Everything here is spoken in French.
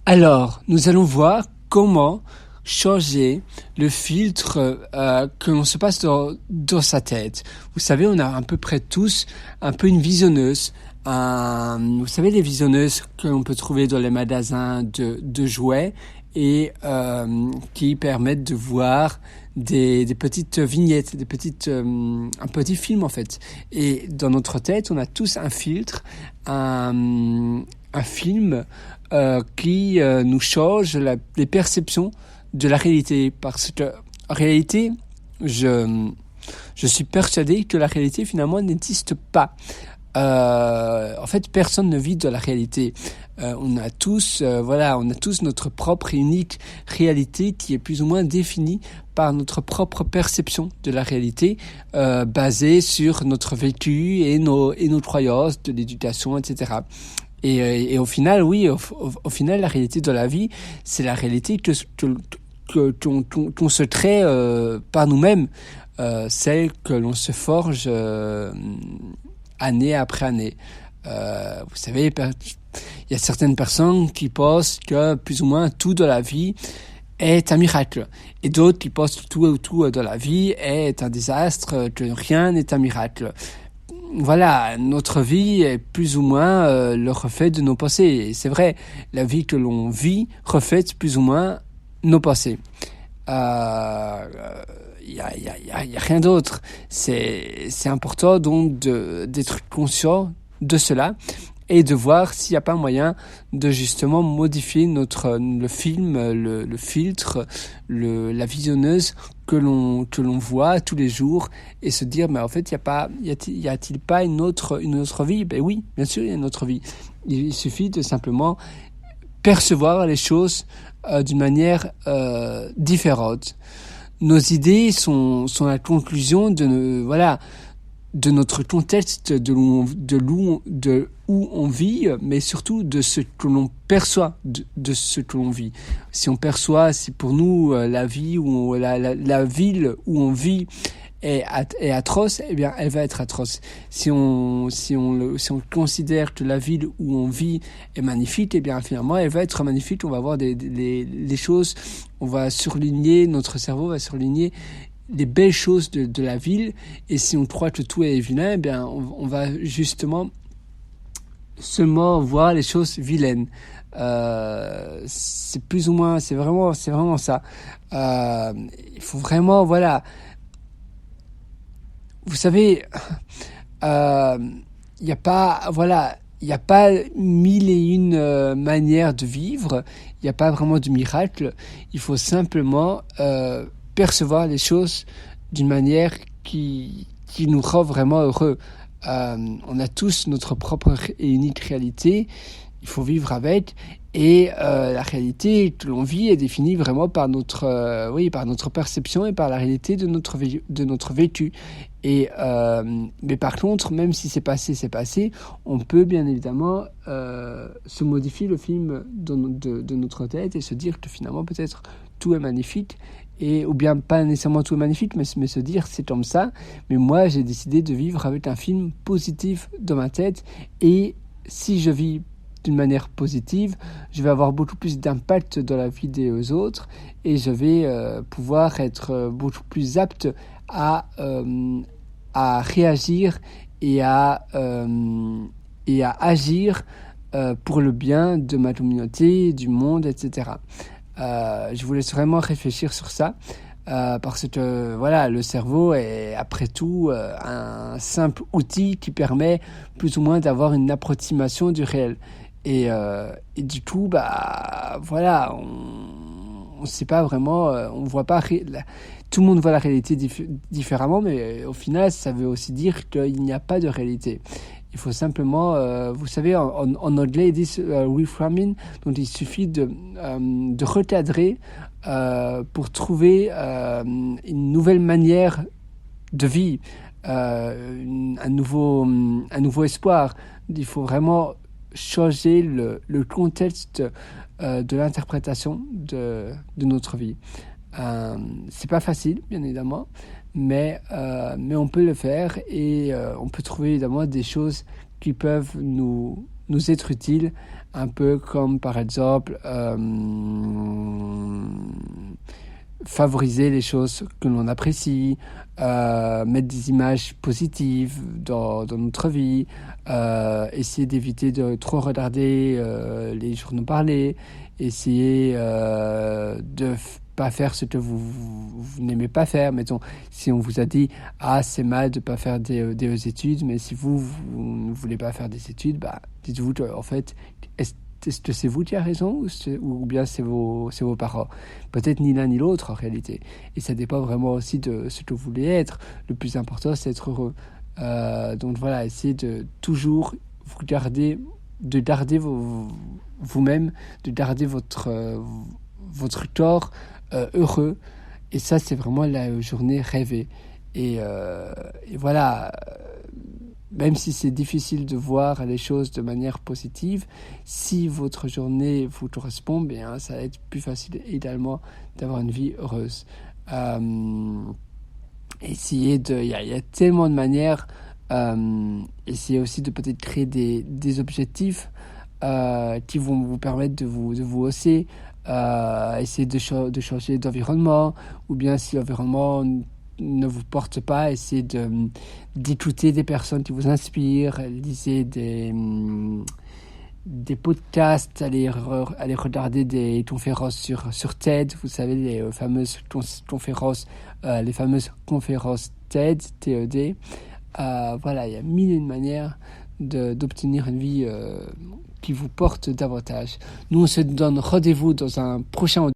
Alors, nous allons voir comment changer le filtre que l'on se passe dans sa tête. Vous savez, on a à peu près tous un peu une visionneuse. Vous savez, les visionneuses que l'on peut trouver dans les magasins de jouets et qui permettent de voir des petites vignettes, un petit film en fait. Et dans notre tête, on a tous un filtre, un film qui nous change les perceptions de la réalité. Parce que en réalité, je suis persuadé que la réalité finalement n'existe pas. En fait, personne ne vit de la réalité. On a tous notre propre et unique réalité qui est plus ou moins définie par notre propre perception de la réalité, basée sur notre vécu et nos croyances de l'éducation, etc. Et au final, oui, au final, la réalité de la vie, c'est la réalité qu'on se crée par nous-mêmes, celle que l'on se forge année après année. Vous savez, il y a certaines personnes qui pensent que plus ou moins tout de la vie est un miracle. Et d'autres qui pensent que tout de la vie est un désastre, que rien n'est un miracle. Voilà, notre vie est plus ou moins le reflet de nos pensées. Et c'est vrai, la vie que l'on vit reflète plus ou moins nos pensées. Y a rien d'autre. C'est important donc d'être conscient de cela et de voir s'il n'y a pas moyen de justement modifier le film, le filtre, la visionneuse que l'on voit tous les jours et se dire mais en fait y a-t-il pas une autre vie? Ben oui, bien sûr il y a une autre vie. Il suffit de simplement percevoir les choses d'une manière différente. Nos idées sont la conclusion de notre contexte, de où on vit, mais surtout de ce que l'on perçoit de ce que l'on vit. Si pour nous la vie ou la ville où on vit est atroce, eh bien elle va être atroce. Si on considère que la ville où on vit est magnifique, eh bien finalement elle va être magnifique. On va voir les choses, notre cerveau va surligner les belles choses de la ville, et si on croit que tout est vilain, eh bien on va justement seulement voir les choses vilaines. C'est vraiment ça. Il faut vraiment, voilà. Vous savez, il n'y a pas mille et une manières de vivre. Il n'y a pas vraiment de miracle. Il faut simplement percevoir les choses d'une manière qui nous rend vraiment heureux. On a tous notre propre et unique réalité. Il faut vivre avec. Et la réalité que l'on vit est définie vraiment par notre perception et par la réalité de notre vécu. Mais par contre, même si c'est passé, on peut bien évidemment se modifier le film de notre tête et se dire que finalement peut-être tout est magnifique, ou bien pas nécessairement tout est magnifique, mais se dire c'est comme ça. Mais moi, j'ai décidé de vivre avec un film positif dans ma tête, et si je vis d'une manière positive, je vais avoir beaucoup plus d'impact dans la vie des autres, et je vais pouvoir être beaucoup plus apte à réagir et à agir pour le bien de ma communauté, du monde, etc. Je vous laisse vraiment réfléchir sur ça, parce que voilà, le cerveau est après tout un simple outil qui permet plus ou moins d'avoir une approximation du réel. Et du coup, voilà, on sait pas vraiment, on voit pas, tout le monde voit la réalité différemment, mais au final, ça veut aussi dire qu'il n'y a pas de réalité. Il faut simplement, vous savez, en anglais, ils disent reframing, donc il suffit de recadrer pour trouver une nouvelle manière de vie, un nouveau espoir. Il faut vraiment changer le contexte de l'interprétation de notre vie. C'est pas facile, bien évidemment, mais on peut le faire, et on peut trouver évidemment des choses qui peuvent nous nous être utiles, un peu comme par exemple favoriser les choses que l'on apprécie, mettre des images positives dans notre vie, essayer d'éviter de trop regarder les journaux parlés, essayer de pas faire ce que vous n'aimez pas faire. Mettons, si on vous a dit « Ah, c'est mal de pas faire des études », mais si vous ne voulez pas faire des études, dites-vous en fait, est-ce que c'est vous qui avez raison ou bien c'est vos parents? Peut-être ni l'un ni l'autre en réalité. Et ça dépend vraiment aussi de ce que vous voulez être. Le plus important, c'est être heureux. Donc voilà, essayez de toujours garder vous-même, de garder votre corps heureux. Et ça, c'est vraiment la journée rêvée. Et voilà, même si c'est difficile de voir les choses de manière positive, si votre journée vous correspond, bien, ça va être plus facile également d'avoir une vie heureuse. Il y a tellement de manières. Essayez aussi de peut-être créer des objectifs qui vont vous permettre de vous hausser. Essayez de changer d'environnement, ou bien si l'environnement ne vous porte pas, essayez d'écouter des personnes qui vous inspirent, lisez des podcasts, allez regarder des conférences sur TED, vous savez, les fameuses conférences TED, TED. Voilà, il y a mille et une manières d'obtenir une vie qui vous porte davantage. Nous, on se donne rendez-vous dans un prochain